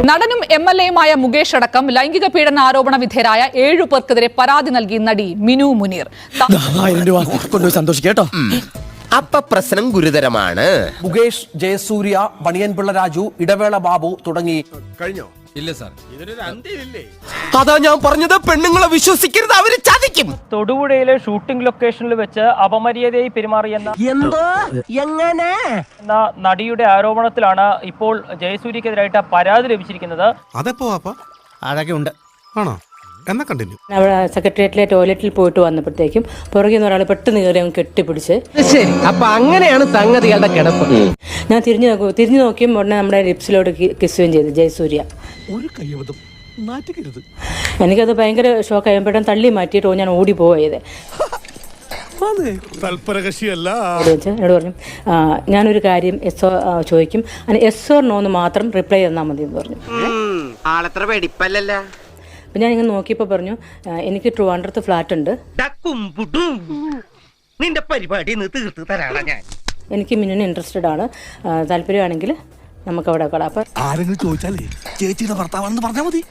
നടനും MLA-യുമായ മുകേഷ് അടക്കം ലൈംഗിക പീഡന ആരോപണ വിധേയരായ 7 പേർക്കെതിരെ പരാതി നൽകി നടി മിനു മുനീർ. സന്തോഷിക്കേട്ടോ. അപ്പ പ്രശ്നം ഗുരുതരമാണ്. മുകേഷ്, ജയസൂര്യ, മണിയൻപിള്ള രാജു, ഇടവേള ബാബു തുടങ്ങി കഴിഞ്ഞോ? ഇല്ല സാർ. അതാ ഞാൻ പറഞ്ഞത്, പെണ്ണുങ്ങളെ വിശ്വസിക്കരുത്, അവര് ചതിക്കും. തൊടുപുഴയിലെ ഷൂട്ടിംഗ് ലൊക്കേഷനിൽ വെച്ച് അപമര്യാദയായി പെരുമാറിയെന്ന നടിയുടെ ആരോപണത്തിലാണ് ഇപ്പോൾ ജയസൂര്യക്കെതിരായിട്ട് പരാതി ലഭിച്ചിരിക്കുന്നത്. അതെപ്പോ അതൊക്കെ ഉണ്ട്. ആണോ? എന്നാ കണ്ടിന്യൂ. അവിടെ സെക്രട്ടേറിയറ്റിലെ ടോയ്ലറ്റിൽ പോയിട്ട് വന്നപ്പോഴത്തേക്കും പുറകിൽ നിന്ന് ഒരാൾ പെട്ടെന്ന് കയറി അങ്ങ് കെട്ടിപ്പിടിച്ച്. ശരി, അപ്പൊ അങ്ങനെയാണ് സംഗതികളുടെ കിടപ്പ്. ഞാൻ തിരിഞ്ഞു നോക്കിയും ഉടനെ നമ്മുടെ ലിപ്സിലോട്ട് കിസ്സുകയും ചെയ്തു ജയസൂര്യ. ഒരു കയ്യബദ്ധം നാറ്റിക്കരുത്. എനിക്കത് ഭയങ്കര ഷോക്കായി. പെട്ടെന്ന് തള്ളി മാറ്റിയിട്ട് ഞാൻ ഓടി പോയത്. തൽപരകക്ഷിയല്ല. എന്നോട് പറഞ്ഞു, ഞാനൊരു കാര്യം ചോദിക്കും, അതിന് എസ് ഓർ നോ എന്ന് മാത്രം റിപ്ലൈ തന്നാൽ മതി എന്ന് പറഞ്ഞു. ആളെത്ര വെടിപ്പല്ലല്ല. അപ്പം ഞാൻ ഇങ്ങനെ നോക്കിയപ്പോൾ പറഞ്ഞു, എനിക്ക് ട്രിവാൻഡ്രത്ത് ഫ്ലാറ്റ് ഉണ്ട്, നിന്റെ പരിപാടി തീർത്ത് തരാണ് ഞാൻ. എനിക്ക് മിനുവിന് ഇൻട്രസ്റ്റഡ് ആണ്, താല്പര്യമാണെങ്കിൽ നമുക്ക് അവിടെ കളാം. അപ്പം ആരെങ്കിലും ചോദിച്ചാലേ ചേച്ചിയുടെ ഭർത്താവാണെന്ന് പറഞ്ഞാൽ മതി.